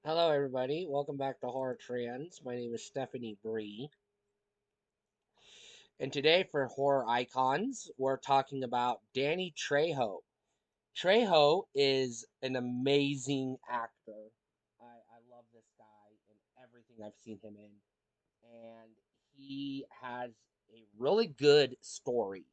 Hello, everybody. Welcome back to Horror Trends. My name is Stephanie Bree, and today for Horror Icons, we're talking about Danny Trejo. Trejo is an amazing actor. I love this guy and everything I've seen him in, and he has a really good story.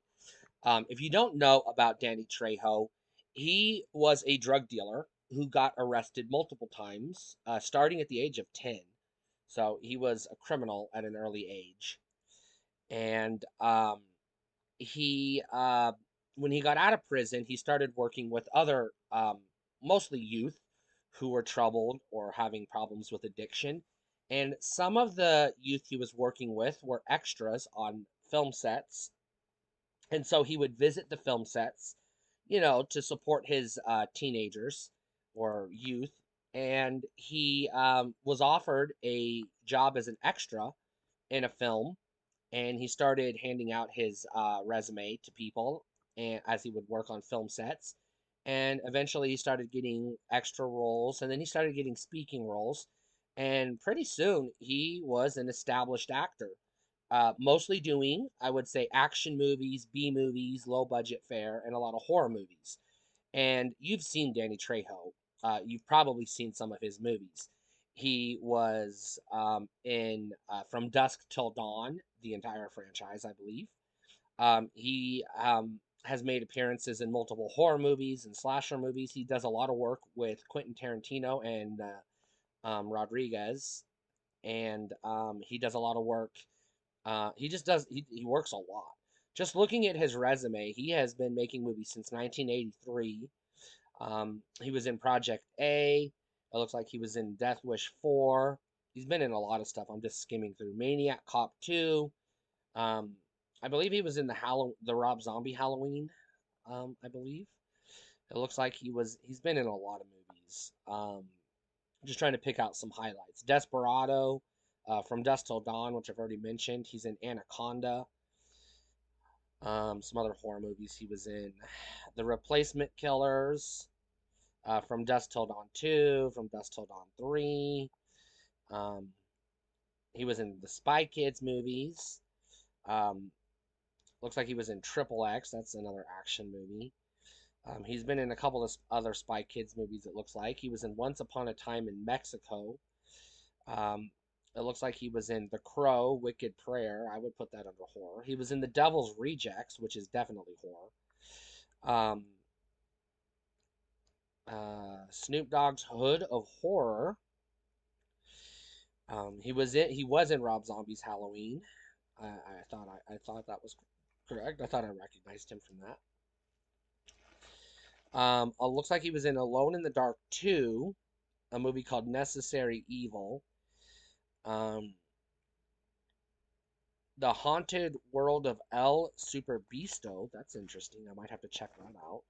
If you don't know about Danny Trejo, he was a drug dealer who got arrested multiple times, starting at the age of 10. So he was a criminal at an early age. And he, when he got out of prison, he started working with other, mostly youth, who were troubled or having problems with addiction. And some of the youth he was working with were extras on film sets, and so he would visit the film sets, to support his teenagers or youth. And he was offered a job as an extra in a film, and he started handing out his resume to people, and as he would work on film sets. And eventually he started getting extra roles, and then he started getting speaking roles. And pretty soon he was an established actor, mostly doing, I would say, action movies, B movies, low budget fare, and a lot of horror movies. And you've seen Danny Trejo. You've probably seen some of his movies. He was in From Dusk Till Dawn, the entire franchise, I believe. He has made appearances in multiple horror movies and slasher movies. He does a lot of work with Quentin Tarantino and Rodriguez, and he does a lot of work. He just does. He works a lot. Just looking at his resume, he has been making movies since 1983. He was in Project A. It looks like he was in Death Wish 4. He's been in a lot of stuff. I'm just skimming through. Maniac Cop 2. Um, I believe he was in the Rob Zombie Halloween. I believe. It looks like he's been in a lot of movies. Just trying to pick out some highlights. Desperado, From Dusk Till Dawn, which I've already mentioned. He's in Anaconda. Some other horror movies he was in. The Replacement Killers, From Dusk Till Dawn 2, From Dusk Till Dawn 3. Um, he was in the Spy Kids movies. Um, looks like he was in Triple X. That's another action movie. He's been in a couple of other Spy Kids movies, it looks like. He was in Once Upon a Time in Mexico. Um, it looks like he was in The Crow, Wicked Prayer. I would put that under horror. He was in The Devil's Rejects, which is definitely horror. Um, Snoop Dogg's Hood of Horror. He was in Rob Zombie's Halloween. I thought that was correct. I thought I recognized him from that. It looks like he was in Alone in the Dark 2, a movie called Necessary Evil. Um, The Haunted World of El Super Beasto. That's interesting. I might have to check that out.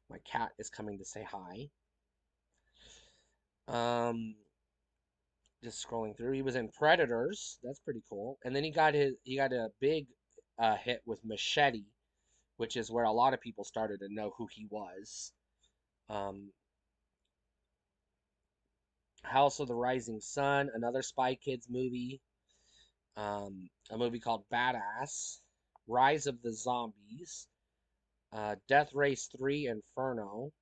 My cat is coming to say hi. Um, just scrolling through. He was in Predators. That's pretty cool. And then he got a big hit with Machete, which is where a lot of people started to know who he was. Um, House of the Rising Sun, another Spy Kids movie. A movie called Badass. Rise of the Zombies. Death Race 3 Inferno.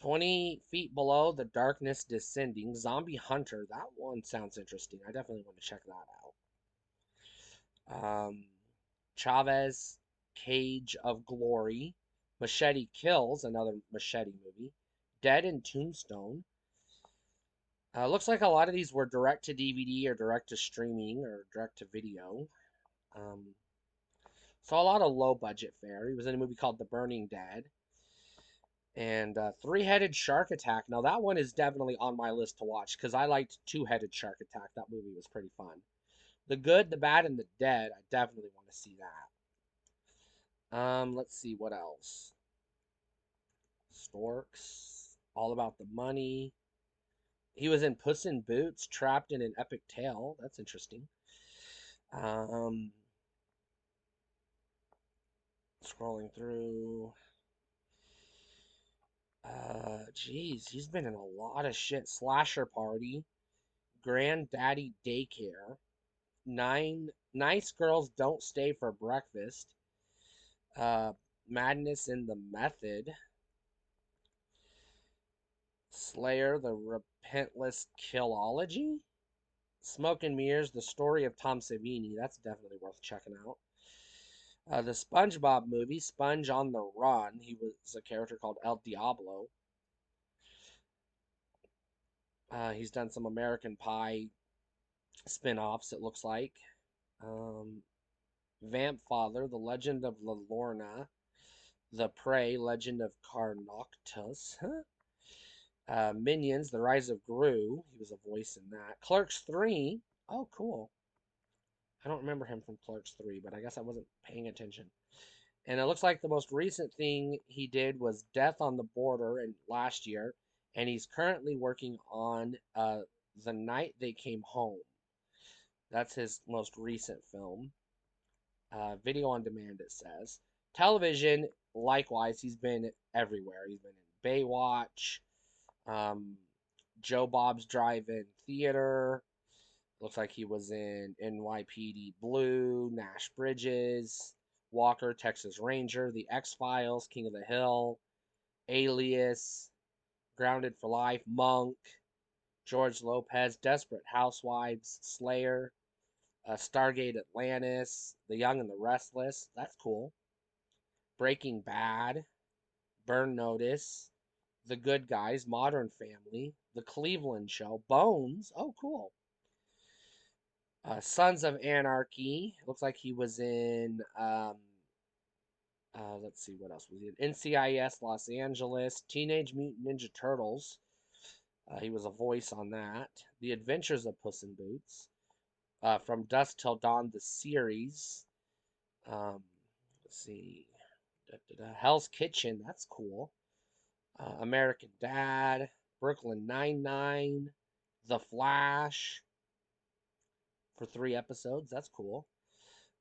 20 Feet Below, The Darkness Descending. Zombie Hunter. That one sounds interesting. I definitely want to check that out. Chavez, Cage of Glory. Machete Kills, another Machete movie. Dead and Tombstone. Looks like a lot of these were direct to DVD or direct to streaming or direct to video. Um, so a lot of low budget fare. He was in a movie called The Burning Dead. And Three-Headed Shark Attack. Now that one is definitely on my list to watch because I liked Two-Headed Shark Attack. That movie was pretty fun. The Good, the Bad, and the Dead. I definitely want to see that. Let's see what else. Storks. All About the Money. He was in Puss in Boots, Trapped in an Epic Tale. That's interesting. Um, Scrolling through. Geez, he's been in a lot of shit. Slasher Party, Granddaddy Daycare, Nine Nice Girls Don't Stay for Breakfast, uh, Madness in the Method, Slayer, the Repentless Killology, Smoke and Mirrors, the story of Tom Savini. That's definitely worth checking out. The SpongeBob movie, Sponge on the Run. He was a character called El Diablo. He's done some American Pie spin-offs, it looks like. Um, Vamp Father, The Legend of La Lorna, The Prey, Legend of Carnoctus. Minions, The Rise of Gru. He was a voice in that. Clerks 3. Oh, cool. I don't remember him from Clerks 3, but I guess I wasn't paying attention. And it looks like the most recent thing he did was Death on the Border in last year, and he's currently working on The Night They Came Home. That's his most recent film. Video on demand, it says. Television, likewise, he's been everywhere. He's been in Baywatch, um, Joe Bob's Drive-In Theater. Looks like he was in NYPD Blue, Nash Bridges, Walker, Texas Ranger, The X-Files, King of the Hill, Alias, Grounded for Life, Monk, George Lopez, Desperate Housewives, Slayer, Stargate Atlantis, The Young and the Restless. That's cool. Breaking Bad, Burn Notice, The Good Guys, Modern Family, The Cleveland Show, Bones. Oh, cool. Sons of Anarchy. Looks like he was in. Let's see what else was he in. NCIS Los Angeles, Teenage Mutant Ninja Turtles. He was a voice on that. The Adventures of Puss in Boots. From Dusk Till Dawn, the series. Um, let's see. Hell's Kitchen. That's cool. American Dad. Brooklyn Nine-Nine. The Flash. For 3 episodes. That's cool.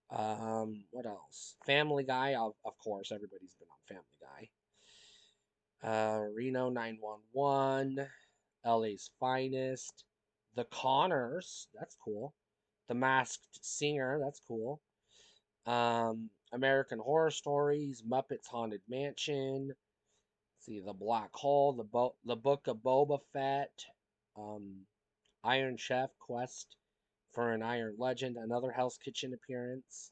What else? Family Guy, of course, everybody's been on Family Guy. Reno 911, LA's Finest, The Connors, that's cool. The Masked Singer, that's cool. American Horror Stories, Muppets Haunted Mansion. Let's see, The Black Hole, the Book of Boba Fett, um, Iron Chef Quest for an Iron Legend, another Hell's Kitchen appearance.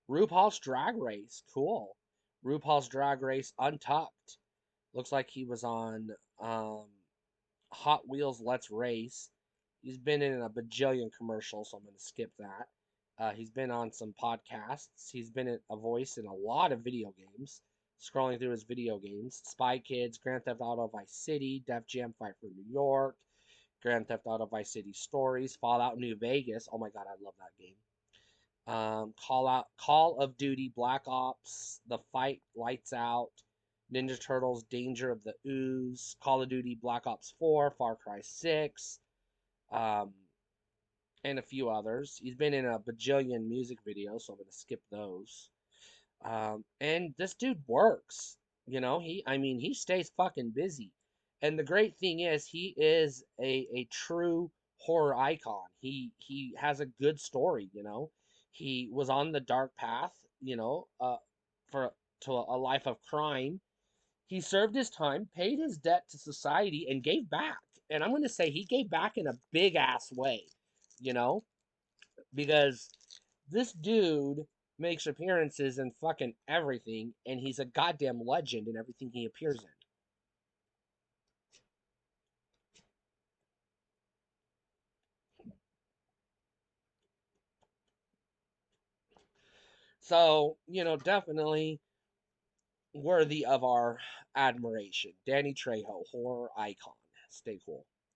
RuPaul's Drag Race, cool. RuPaul's Drag Race Untucked. Looks like he was on um, Hot Wheels Let's Race. He's been in a bajillion commercials, so I'm going to skip that. He's been on some podcasts. He's been a voice in a lot of video games. Scrolling through his video games: Spy Kids, Grand Theft Auto Vice City, Def Jam Fight for New York, Grand Theft Auto Vice City Stories, Fallout New Vegas. Oh my god, I love that game. Call of Duty Black Ops, The Fight, Lights Out, Ninja Turtles, Danger of the Ooze, Call of Duty Black Ops 4, Far Cry 6, um, and a few others. He's been in a bajillion music videos, so I'm gonna skip those. And this dude works. I mean, he stays fucking busy. And the great thing is, he is a true horror icon. He has a good story. He was on the dark path, for to a life of crime. He served his time, paid his debt to society, and gave back. And I'm going to say he gave back in a big ass way, you know, because this dude makes appearances in fucking everything, and he's a goddamn legend in everything he appears in. So, definitely worthy of our admiration. Danny Trejo, horror icon. Stay cool.